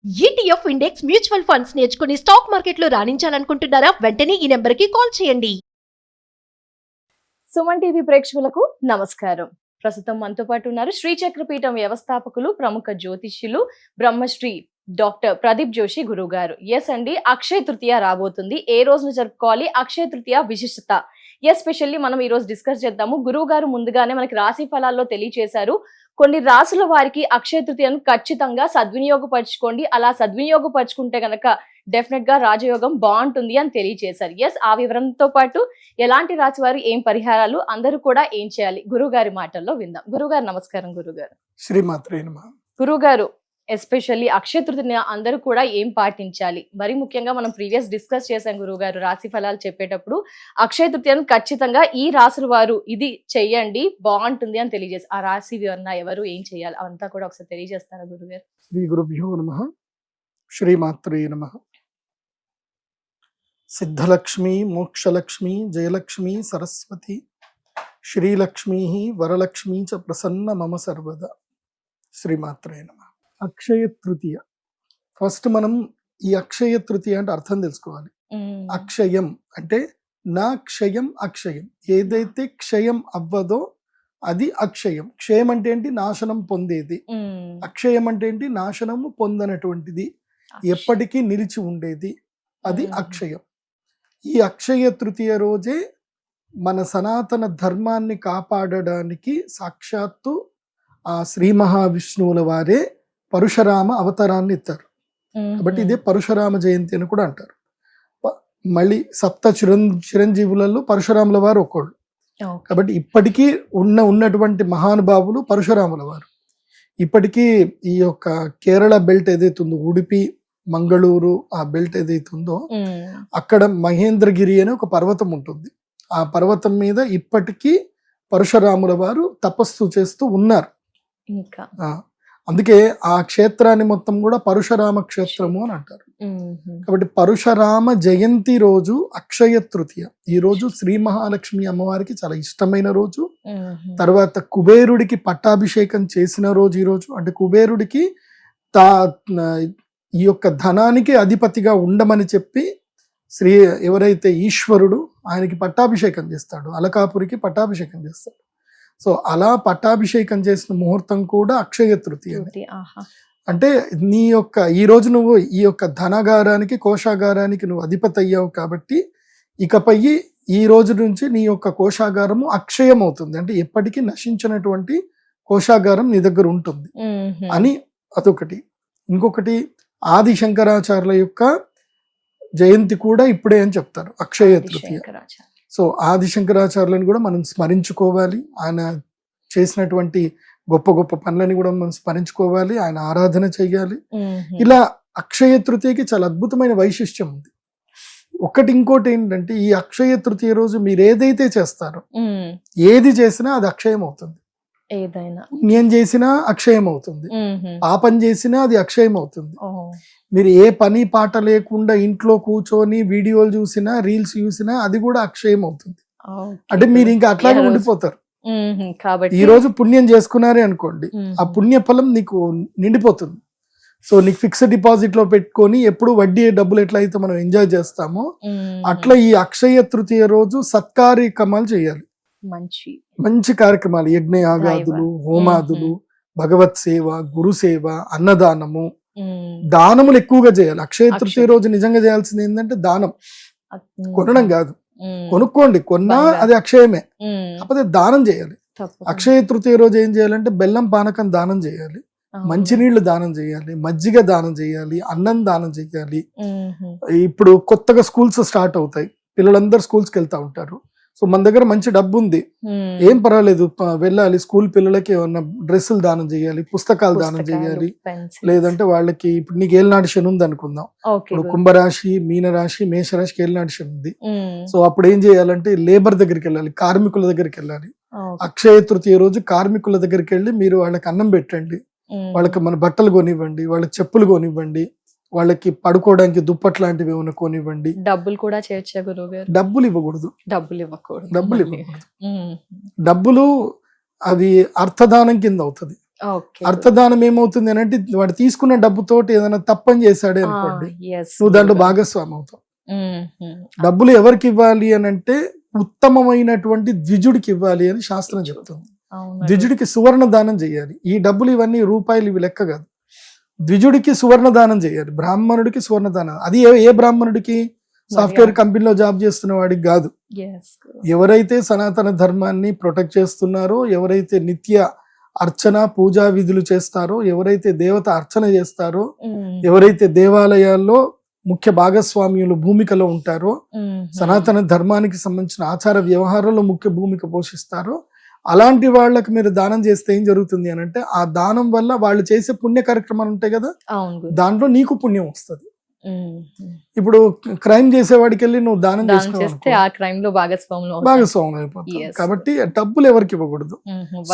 ETF index mutual funds నేర్చుకుని stock మార్కెట్లో రాణించాలనుకుంటున్నారా? వెంటనే ఈ నెంబర్కి కాల్ చేయండి. సుమన్ టీవీ ప్రేక్షకులకు నమస్కారం. ప్రస్తుతం మనతో పాటు ఉన్నారు శ్రీచక్రపీఠం వ్యవస్థాపకులు, ప్రముఖ జ్యోతిష్యులు, బ్రహ్మశ్రీ డాక్టర్ ప్రదీప్ జోషి గురువు గారు. ఎస్ అండి, అక్షయ తృతీయ రాబోతుంది. ఏ రోజున జరుపుకోవాలి, అక్షయ తృతీయ విశిష్టత ఎస్పెషల్లీ మనం ఈ రోజు డిస్కస్ చేద్దాము. గురువు గారు ముందుగానే మనకి రాశి ఫలాల్లో తెలియచేశారు. కొన్ని రాసుల వారికి అక్షయ తృతీయను ఖచ్చితంగా సద్వినియోగపరచుకోండి. అలా సద్వినియోగపరచుకుంటే గనక డెఫినెట్ గా రాజయోగం బాగుంటుంది అని తెలియజేశారు. ఎస్, ఆ వివరంతో పాటు ఎలాంటి రాశి వారు ఏం పరిహారాలు, అందరూ కూడా ఏం చేయాలి, గురువు గారి మాటల్లో విందాం. గురువు గారు నమస్కారం. గురుగారు శ్రీమాత్రే నమః. గురువు గారు, ఎస్పెషల్లీ అక్షయ తృతీయ అందరూ కూడా ఏం పాటించాలి? మరి ముఖ్యంగా మనం ప్రీవియస్ డిస్కస్ చేశాం గురువు గారు, రాశి ఫలాలు చెప్పేటప్పుడు అక్షయ తృతీయను ఖచ్చితంగా ఈ రాశుల వారు ఇది చెయ్యండి బాగుంటుంది అని తెలియజేసి, ఆ రాశి వివరణ ఎవరు ఏం చేయాలి అవంతా కూడా ఒకసారి తెలియజేస్తారా గురుగారు? శ్రీ గురుభ్యో నమః. శ్రీమాత్రే నమః. సిద్ధలక్ష్మి, మోక్షలక్ష్మి, జయలక్ష్మి, సరస్వతి, శ్రీలక్ష్మి, వరలక్ష్మి చ ప్రసన్న మమ సర్వదా. శ్రీమాత్రే నమః. అక్షయ తృతీయ, ఫస్ట్ మనం ఈ అక్షయ తృతీయ అంటే అర్థం తెలుసుకోవాలి. అక్షయం అంటే నా క్షయం అక్షయం, ఏదైతే క్షయం అవ్వదో అది అక్షయం. క్షయం అంటే ఏంటి? నాశనం పొందేది. అక్షయం అంటే ఏంటి? నాశనము పొందనటువంటిది, ఎప్పటికీ నిలిచి ఉండేది, అది అక్షయం. ఈ అక్షయ తృతీయ రోజే మన సనాతన ధర్మాన్ని కాపాడడానికి సాక్షాత్తు ఆ శ్రీ మహావిష్ణువుల వారే పరశురామ అవతారాన్ని ఎత్తారు. కాబట్టి ఇదే పరశురామ జయంతి అని కూడా అంటారు. మళ్ళీ సప్త చిరంజీవులలో పరశురాముల వారు ఒకళ్ళు. కాబట్టి ఇప్పటికీ ఉన్నటువంటి మహానుభావులు పరశురాముల వారు. ఇప్పటికీ ఈ యొక్క కేరళ బెల్ట్ ఏదైతే ఉందో, ఉడిపి, మంగళూరు ఆ బెల్ట్ ఏదైతే ఉందో, అక్కడ మహేంద్రగిరి అనే ఒక పర్వతం ఉంటుంది. ఆ పర్వతం మీద ఇప్పటికీ పరశురాముల వారు తపస్సు చేస్తూ ఉన్నారు. అందుకే ఆ క్షేత్రాన్ని మొత్తం కూడా పరశురామ క్షేత్రము అని అంటారు. కాబట్టి పరశురామ జయంతి రోజు అక్షయ తృతీయ. ఈ రోజు శ్రీ మహాలక్ష్మి అమ్మవారికి చాలా ఇష్టమైన రోజు. తర్వాత కుబేరుడికి పట్టాభిషేకం చేసిన రోజు ఈ రోజు. అంటే కుబేరుడికి ఈ యొక్క ధనానికి అధిపతిగా ఉండమని చెప్పి ఎవరైతే ఈశ్వరుడు ఆయనకి పట్టాభిషేకం చేస్తాడు, అలకాపురికి పట్టాభిషేకం చేస్తాడు. సో అలా పట్టాభిషేకం చేసిన ముహూర్తం కూడా అక్షయ తృతీయ. అంటే నీ యొక్క ఈ రోజు నువ్వు ఈ యొక్క ధనగారానికి, కోశాగారానికి నువ్వు అధిపతి అయ్యావు. కాబట్టి ఇకపై ఈ రోజు నుంచి నీ యొక్క కోశాగారము అక్షయం అవుతుంది. అంటే ఎప్పటికీ నశించినటువంటి కోశాగారం నీ దగ్గర ఉంటుంది అని అదొకటి. ఇంకొకటి, ఆది శంకరాచార్యుల యొక్క జయంతి కూడా ఇప్పుడే అని చెప్తారు, అక్షయ తృతీయ. సో ఆది శంకరాచార్యులను కూడా మనం స్మరించుకోవాలి. ఆయన చేసినటువంటి గొప్ప గొప్ప పనులని కూడా మనం స్మరించుకోవాలి, ఆయన ఆరాధన చెయ్యాలి. ఇలా అక్షయ తృతీయకి చాలా అద్భుతమైన వైశిష్ట్యం ఉంది. ఇంకోటి ఏంటంటే, ఈ అక్షయ తృతీయ రోజు మీరు ఏదైతే చేస్తారో, ఏది చేసినా అది అక్షయం అవుతుంది. ఏదైనా పుణ్యం చేసినా అక్షయం అవుతుంది, పాపం చేసినా అది అక్షయం అవుతుంది. మీరు ఏ పని పాట లేకుండా ఇంట్లో కూర్చొని వీడియోలు చూసినా, రీల్స్ చూసినా అది కూడా అక్షయం అవుతుంది. అంటే మీరు ఇంకా అట్లాగే ఉండిపోతారు. ఈ రోజు పుణ్యం చేసుకున్నారే అనుకోండి, ఆ పుణ్య ఫలం నీకు నిండిపోతుంది. సో నీకు ఫిక్స్డ్ డిపాజిట్ లో పెట్టుకొని ఎప్పుడు వడ్డీ డబ్బులు ఎట్లయితే మనం ఎంజాయ్ చేస్తామో, అట్లా ఈ అక్షయ తృతీయ రోజు సత్కార్యక్రమాలు చేయాలి. మంచి కార్యక్రమాలు, యజ్ఞయాగాదులు, హోమాదులు, భగవత్ సేవ, గురు సేవ, అన్నదానము, దానములు ఎక్కువగా చేయాలి. అక్షయ తృతీయ రోజు నిజంగా చేయాల్సింది ఏంటంటే దానం. కొనడం కాదు, కొనుక్కోండి, కొన్నా అది అక్షయమే, కాకపోతే దానం చేయాలి. అక్షయ తృతీయ రోజు ఏం చేయాలంటే బెల్లం పానకం దానం చేయాలి, మంచినీళ్లు దానం చేయాలి, మజ్జిగ దానం చేయాలి, అన్నం దానం చేయాలి. ఇప్పుడు కొత్తగా స్కూల్స్ స్టార్ట్ అవుతాయి, పిల్లలందరూ స్కూల్స్కి వెళ్తా ఉంటారు. సో మన దగ్గర మంచి డబ్బు ఉంది, ఏం పర్వాలేదు, వెళ్ళాలి. స్కూల్ పిల్లలకి ఏమన్నా డ్రెస్సులు దానం చేయాలి, పుస్తకాలు దానం చేయాలి. లేదంటే వాళ్ళకి ఇప్పుడు నీకు ఏలినాటి శని ఉంది అనుకుందాం, ఇప్పుడు కుంభరాశి, మీనరాశి, మేషరాశికి ఏలినాటి శని ఉంది. సో అప్పుడు ఏం చేయాలంటే లేబర్ దగ్గరికి వెళ్ళాలి, కార్మికుల దగ్గరికి వెళ్ళాలి. అక్షయ తృతీయ రోజు కార్మికుల దగ్గరికి వెళ్ళి మీరు వాళ్ళకి అన్నం పెట్టండి, వాళ్ళకి మన బట్టలు కొనివ్వండి, వాళ్ళకి చెప్పులు కొనివ్వండి, వాళ్ళకి పడుకోవడానికి దుప్పట్లు లాంటివి ఏమైనా కొనివ్వండి. డబ్బులు కూడా చేయొచ్చా గురువు గారు? డబ్బులు ఇవ్వకూడదు. డబ్బులు డబ్బులు అది అర్థదానం కింద అవుతుంది. ఓకే. అర్థదానం ఏమవుతుంది అని అంటే వాడు తీసుకున్న డబ్బుతోటి ఏదైనా తప్పని చేశాడే అనుకోండి, నువ్వు దాంట్లో భాగస్వామి అవుతావు. డబ్బులు ఎవరికి ఇవ్వాలి అని అంటే ఉత్తమమైనటువంటి ద్విజుడికి ఇవ్వాలి అని శాస్త్రం చెప్తుంది. ద్విజుడికి సువర్ణ దానం చేయాలి. ఈ డబ్బులు ఇవన్నీ రూపాయలు ఇవి లెక్క కాదు. ద్విజుడికి సువర్ణ దానం చేయాలి, బ్రాహ్మణుడికి సువర్ణ దానం. అది ఏ బ్రాహ్మణుడికి? సాఫ్ట్వేర్ కంపెనీలో జాబ్ చేస్తున్న వాడికి కాదు. ఎవరైతే సనాతన ధర్మాన్ని ప్రొటెక్ట్ చేస్తున్నారో, ఎవరైతే నిత్య అర్చన పూజా విధులు చేస్తారో, ఎవరైతే దేవత అర్చన చేస్తారో, ఎవరైతే దేవాలయాల్లో ముఖ్య భాగస్వామ్యులు భూమికలో ఉంటారో, సనాతన ధర్మానికి సంబంధించిన ఆచార వ్యవహారంలో ముఖ్య భూమిక పోషిస్తారో, అలాంటి వాళ్ళకి మీరు దానం చేస్తే ఏం జరుగుతుంది అని అంటే ఆ దానం వల్ల వాళ్ళు చేసే పుణ్య కార్యక్రమాలు ఉంటాయి కదా, దాంట్లో నీకు పుణ్యం వస్తుంది. ఇప్పుడు క్రైమ్ చేసేవాడికి వెళ్ళి నువ్వు దానం చేస్తే ఆ క్రైమ్ లో భాగస్వాములు అయిపోతావు. కాబట్టి డబ్బులు ఎవరికి ఇవ్వకూడదు.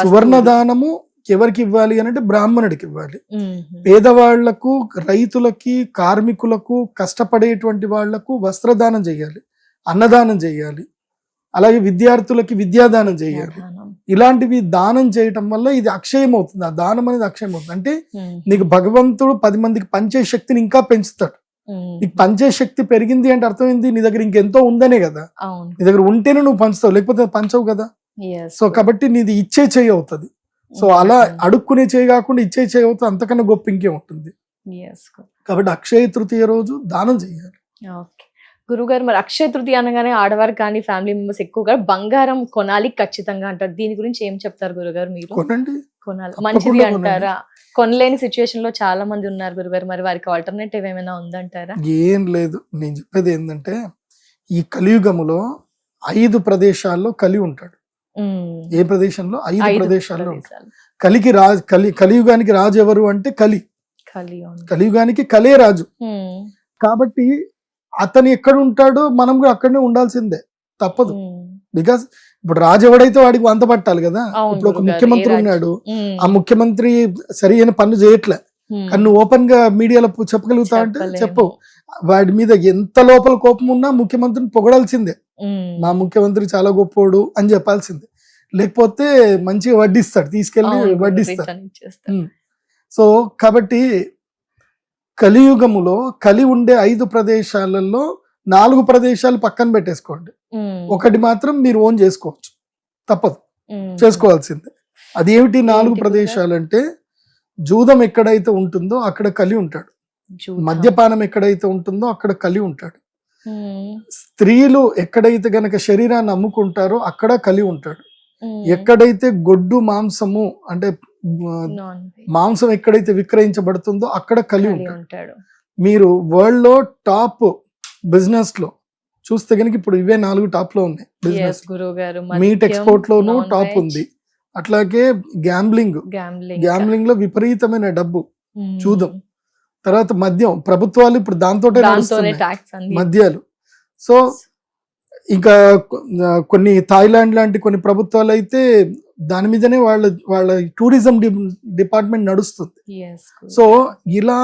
సువర్ణ దానము ఎవరికి ఇవ్వాలి అని అంటే బ్రాహ్మణుడికి ఇవ్వాలి. పేదవాళ్లకు, రైతులకి, కార్మికులకు, కష్టపడేటువంటి వాళ్లకు వస్త్రదానం చేయాలి, అన్నదానం చేయాలి, అలాగే విద్యార్థులకి విద్యాదానం చేయాలి. ఇలాంటివి దానం చేయటం వల్ల ఇది అక్షయం అవుతుంది. ఆ దానం అనేది అక్షయం అవుతుంది. అంటే నీకు భగవంతుడు 10 మందికి పంచే శక్తిని ఇంకా పెంచుతాడు. నీకు పంచే శక్తి పెరిగింది అంటే అర్థం ఏంది? నీ దగ్గర ఇంకెంతో ఉందనే కదా. నీ దగ్గర ఉంటేనే నువ్వు పంచుతావు, లేకపోతే పంచవు కదా. సో కాబట్టి నీది ఇచ్చే చేయి అవుతుంది. సో అలా అడుక్కునే చేయి కాకుండా ఇచ్చే చేయి అవుతుంది. అంతకన్నా గొప్ప ఇంకే ఉంటుంది. కాబట్టి అక్షయ తృతీయ రోజు దానం చేయాలి. గురుగారు, మరి అక్షయ తృతీయ అనగానే ఆడవారు కానీ ఫ్యామిలీ మెంబర్స్ ఎక్కువగా బంగారం కొనాలి ఖచ్చితంగా అంటారు. దీని గురించి ఏం చెప్తారు గురుగారు? మీరు కొనాలి మంచిది అంటారా? కొనలేని సిచ్యువేషన్ లో చాలా మంది ఉన్నారు గురుగారు, మరి వారికి ఆల్టర్నేటివ్ ఏమైనా ఉందంటారా? ఏం లేదు. నేను చెప్పేది ఏంటంటే ఈ కలియుగములో 5 ప్రదేశాల్లో కలి ఉంటాడు. ఏ ప్రదేశంలో? 5 ప్రదేశాల్లో ఉంటాడు. కలియుగానికి రాజు ఎవరు అంటే కలియుగానికి కలే రాజు. కాబట్టి అతను ఎక్కడ ఉంటాడో మనం కూడా అక్కడనే ఉండాల్సిందే, తప్పదు. బికాస్ ఇప్పుడు రాజు ఎవడైతే వాడికి వంత పట్టాలి కదా. ఇప్పుడు ఒక ముఖ్యమంత్రి ఉన్నాడు, ఆ ముఖ్యమంత్రి సరైన పనులు చేయట్లే, కానీ నువ్వు ఓపెన్ గా మీడియాలో చెప్పగలుగుతా అంటే చెప్పు. వాడి మీద ఎంత లోపల కోపం ఉన్నా ముఖ్యమంత్రిని పొగడాల్సిందే. మా ముఖ్యమంత్రి చాలా గొప్పోడు అని చెప్పాల్సిందే, లేకపోతే మంచిగా వడ్డిస్తాడు, తీసుకెళ్లి వడ్డిస్తాడు. సో కాబట్టి కలియుగములో కలి ఉండే 5 ప్రదేశాలలో 4 ప్రదేశాలు పక్కన పెట్టేసుకోండి, ఒకటి మాత్రం మీరు ఓన్ చేసుకోవచ్చు, తప్పదు, చేసుకోవాల్సిందే. అదేమిటి 4 ప్రదేశాలు అంటే, జూదం ఎక్కడైతే ఉంటుందో అక్కడ కలి ఉంటాడు, మద్యపానం ఎక్కడైతే ఉంటుందో అక్కడ కలి ఉంటాడు, స్త్రీలు ఎక్కడైతే గనక శరీరాన్ని అమ్ముకుంటారో అక్కడ కలి ఉంటాడు, ఎక్కడైతే గొడ్డు మాంసము అంటే మాంసం ఎక్కడైతే విక్రయించబడుతుందో అక్కడ కలి ఉంటాడు. మీరు వరల్డ్ లో టాప్ బిజినెస్ లో చూస్తే కనుక ఇప్పుడు ఇవే 4 టాప్ లో ఉన్నాయి. బిజినెస్ మీట్ ఎక్స్పోర్ట్ లోనూ టాప్ ఉంది, అట్లాగే గ్యాంబ్లింగ్ లో విపరీతమైన డబ్బు, చూద్దాం. తర్వాత మద్యం, ప్రభుత్వాలు ఇప్పుడు దాంతోటే మద్యాలు. సో ఇంకా కొన్ని థాయిలాండ్ లాంటి కొన్ని ప్రభుత్వాలు అయితే దాని మీదనే వాళ్ళ టూరిజం డిపార్ట్మెంట్ నడుస్తుంది. సో ఇలా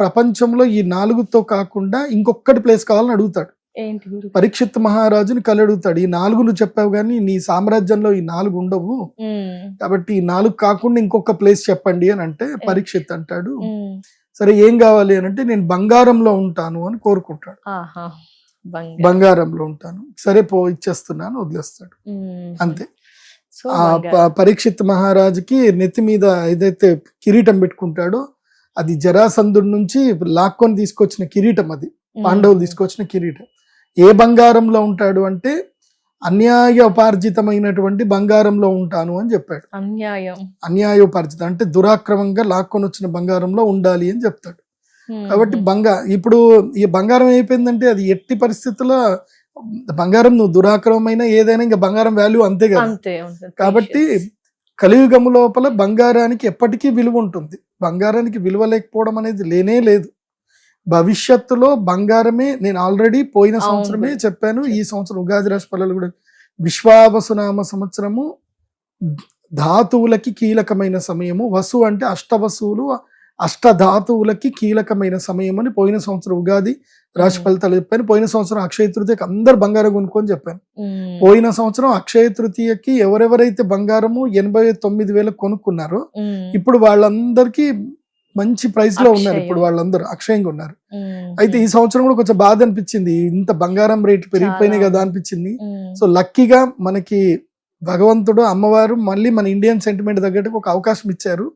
ప్రపంచంలో ఈ 4తో కాకుండా ఇంకొకటి ప్లేస్ కావాలని అడుగుతాడు. పరీక్షిత్ మహారాజుని కలి అడుగుతాడు, ఈ 4 నువ్వు చెప్పావు కానీ నీ సామ్రాజ్యంలో ఈ 4 ఉండవు, కాబట్టి ఈ 4 కాకుండా ఇంకొక ప్లేస్ చెప్పండి అని అంటే పరీక్షిత్ అంటాడు, సరే ఏం కావాలి అని అంటే నేను బంగారంలో ఉంటాను అని కోరుకుంటాడు. బంగారంలో ఉంటాను, సరే ఇచ్చేస్తున్నాను, వదిలేస్తాడు, అంతే. పరీక్షిత్ మహారాజుకి నెత్తి మీద ఏదైతే కిరీటం పెట్టుకుంటాడో అది జరాసంధుడి నుంచి లాక్కొని తీసుకొచ్చిన కిరీటం, అది పాండవులు తీసుకొచ్చిన కిరీటం. ఏ బంగారంలో ఉంటాడు అంటే అన్యాయోపార్జితమైనటువంటి బంగారంలో ఉంటాను అని చెప్పాడు. అన్యాయోపార్జితం అంటే దురాక్రమంగా లాక్కొని వచ్చిన బంగారంలో ఉండాలి అని చెప్తాడు. కాబట్టి ఇప్పుడు ఈ బంగారం అయిపోయిందంటే అది ఎట్టి పరిస్థితుల్లో బంగారం నువ్వు దురాక్రమమైన ఏదైనా ఇంకా బంగారం వాల్యూ అంతే కదా. కాబట్టి కలియుగము లోపల బంగారానికి ఎప్పటికీ విలువ ఉంటుంది. బంగారానికి విలువ లేకపోవడం అనేది లేనే లేదు. భవిష్యత్తులో బంగారమే, నేను ఆల్రెడీ పోయిన సంవత్సరమే చెప్పాను, ఈ సంవత్సరం ఉగాది రాశి ఫలాలు కూడా విశ్వావసునామ సంవత్సరము ధాతువులకి కీలకమైన సమయము. వసు అంటే అష్టవసువులు, అష్టధాతువులకి కీలకమైన సమయం అని పోయిన సంవత్సరం ఉగాది రాశి ఫలితాలు చెప్పాను. పోయిన సంవత్సరం అక్షయ తృతీయకి అందరు బంగారం కొనుక్కొని చెప్పాను. పోయిన సంవత్సరం అక్షయ తృతీయకి ఎవరెవరైతే బంగారము 89,000 కొనుక్కున్నారో ఇప్పుడు వాళ్ళందరికీ మంచి ప్రైస్ లో ఉన్నారు. ఇప్పుడు వాళ్ళందరూ అక్షయంగా ఉన్నారు. అయితే ఈ సంవత్సరం కూడా కొంచెం బాధ అనిపించింది, ఇంత బంగారం రేట్లు పెరిగిపోయినాయి కదా అనిపించింది. సో లక్కీగా మనకి భగవంతుడు అమ్మవారు మళ్ళీ మన ఇండియన్ సెంటిమెంట్ తగ్గట్టు ఒక అవకాశం ఇచ్చారు.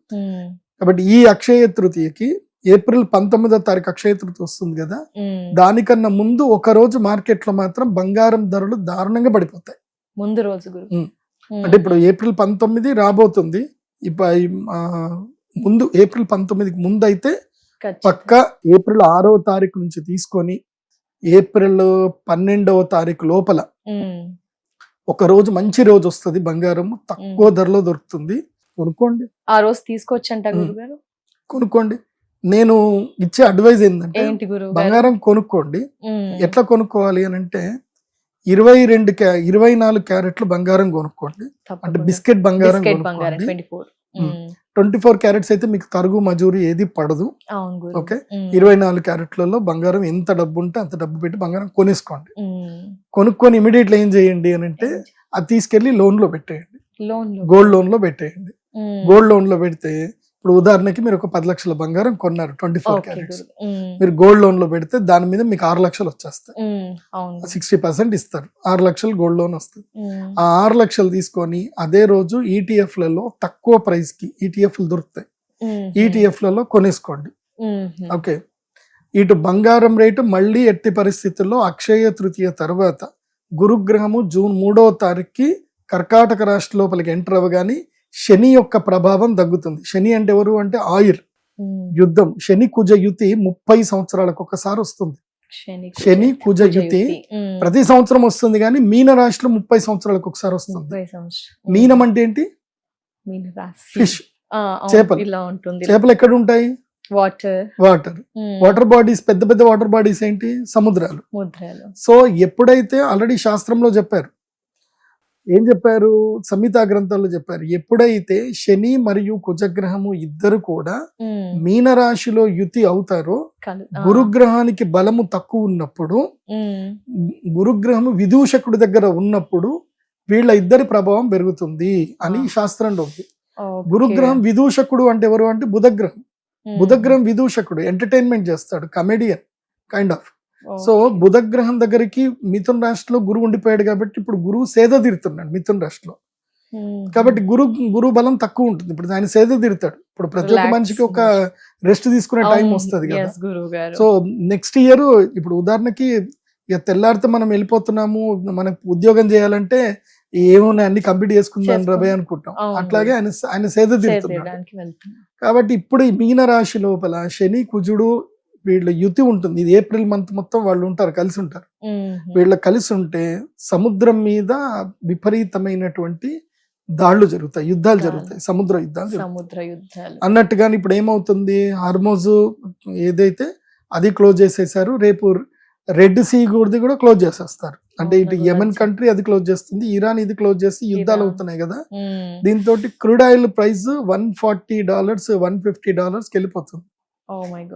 కాబట్టి ఈ అక్షయ తృతీయకి ఏప్రిల్ 19వ తారీఖు అక్షయ తృతీయ వస్తుంది కదా, దానికన్నా ముందు ఒక రోజు మార్కెట్ లో మాత్రం బంగారం ధరలు దారుణంగా పడిపోతాయి. ముందు రోజు అంటే ఇప్పుడు ఏప్రిల్ 19 రాబోతుంది. ముందు ఏప్రిల్ 19కి ముందు అయితే పక్క ఏప్రిల్ 6వ తారీఖు నుంచి తీసుకొని ఏప్రిల్ 12వ తారీఖు లోపల ఒక రోజు మంచి రోజు వస్తుంది, బంగారం తక్కువ ధరలో దొరుకుతుంది. కొనుక్కోండి, ఆ రోజు తీసుకోవచ్చంట గురుగారు. కొనుక్కోండి. నేను ఇచ్చే అడ్వైజ్ ఏంటంటే బంగారం కొనుక్కోండి. ఎట్లా కొనుక్కోవాలి అని అంటే 24 క్యారెట్లు బంగారం కొనుక్కోండి. అంటే బిస్కెట్ బంగారం కొనుక్కోండి. 24 క్యారెట్స్ అయితే మీకు తరుగు మజూరి ఏది పడదు. ఓకే, 24 క్యారెట్లలో బంగారం ఎంత డబ్బు ఉంటే అంత డబ్బు పెట్టి బంగారం కొనేసుకోండి. కొనుక్కొని ఇమీడియట్లీ ఏం చేయండి అని అంటే అది తీసుకెళ్లి లోన్ లో పెట్టేయండి, గోల్డ్ లోన్ లో పెట్టేయండి. గోల్డ్ లోన్ లో పెడితే ఇప్పుడు ఉదాహరణకి మీరు ఒక 10 లక్షల బంగారం కొన్నారు 24 క్యారెట్స్, మీరు గోల్డ్ లోన్ లో పెడితే దాని మీద మీకు 6 లక్షలు వచ్చేస్తాయి. 60% ఇస్తారు, 6 లక్షలు గోల్డ్ లోన్ వస్తుంది. ఆ 6 లక్షలు తీసుకొని అదే రోజు ఈటీఎఫ్లలో తక్కువ ప్రైస్ కి ఈటీఎఫ్లు దొరుకుతాయి, ఈటీఎఫ్లలో కొనేసుకోండి. ఓకే, ఇటు బంగారం రేటు మళ్ళీ ఎట్టి పరిస్థితుల్లో అక్షయ తృతీయ తర్వాత గురుగ్రహము జూన్ 3వ తారీఖుకి కర్కాటక రాశి లోపలికి ఎంటర్ అవ్వగానే శని యొక్క ప్రభావం తగ్గుతుంది. శని అంటే ఎవరు అంటే ఆయుర్, యుద్ధం. శని కుజ యుతి 30 సంవత్సరాలకు ఒకసారి వస్తుంది. శని కుజ యుతి ప్రతి సంవత్సరం వస్తుంది, కానీ మీన రాశిలో 30 సంవత్సరాలకు ఒకసారి వస్తుంది. మీనం అంటే ఏంటి? ఫిష్, చేపలు. చేపలు ఎక్కడ ఉంటాయి? Water bodies. పెద్ద పెద్ద వాటర్ బాడీస్ ఏంటి? సముద్రాలు. సో ఎప్పుడైతే ఆల్రెడీ శాస్త్రంలో చెప్పారు, ఏం చెప్పారు? సంహితా గ్రంథాల్లో చెప్పారు, ఎప్పుడైతే శని మరియు కుజగ్రహము ఇద్దరు కూడా మీనరాశిలో యుతి అవుతారో, గురుగ్రహానికి బలము తక్కువ ఉన్నప్పుడు, గురుగ్రహము విదూషకుడి దగ్గర ఉన్నప్పుడు వీళ్ళ ఇద్దరి ప్రభావం పెరుగుతుంది అని శాస్త్రంలో ఉంది. గురుగ్రహం విదూషకుడు అంటే ఎవరు అంటే బుధగ్రహం. బుధగ్రహం విదూషకుడు, ఎంటర్టైన్మెంట్ చేస్తాడు, కమెడియన్ కైండ్ ఆఫ్. సో బుధగ్రహం దగ్గరికి మిథున రాశిలో గురువు ఉండిపోయాడు కాబట్టి ఇప్పుడు గురువు సేద తీరుతున్నాడు మిథున రాశిలో. కాబట్టి గురువు బలం తక్కువ ఉంటుంది. ఇప్పుడు ఆయన సేద తీరుతాడు. ఇప్పుడు ప్రతి ఒక్క మనిషికి ఒక రెస్ట్ తీసుకునే టైం వస్తుంది కదా. సో నెక్స్ట్ ఇయర్ ఇప్పుడు ఉదాహరణకి ఇక తెల్లారితే మనం వెళ్ళిపోతున్నాము, మనకు ఉద్యోగం చేయాలంటే ఏమున్నాయి అన్ని కంప్లీట్ చేసుకుందాం రబే అనుకుంటాం. అట్లాగే ఆయన సేద తీరుతున్నాడు. కాబట్టి ఇప్పుడు ఈ మీన రాశి లోపల శని కుజుడు వీళ్ళ యుతి ఉంటుంది. ఇది ఏప్రిల్ మంత్ మొత్తం వాళ్ళు ఉంటారు, కలిసి ఉంటారు. వీళ్ళ కలిసి ఉంటే సముద్రం మీద విపరీతమైనటువంటి దాళ్లు జరుగుతాయి, యుద్ధాలు జరుగుతాయి, సముద్ర యుద్ధాలు అన్నట్టుగా. ఇప్పుడు ఏమవుతుంది, హార్మోజ్ ఏదైతే అది క్లోజ్ చేసేసారు. రేపు రెడ్ సీ గుడిది కూడా క్లోజ్ చేసేస్తారు. అంటే ఇటు యెమెన్ కంట్రీ అది క్లోజ్ చేస్తుంది, ఇరాన్ ఇది క్లోజ్ చేసి యుద్ధాలు అవుతున్నాయి కదా. దీంతో క్రూడ్ ఆయిల్ ప్రైస్ $140 $150 వెళ్ళిపోతుంది.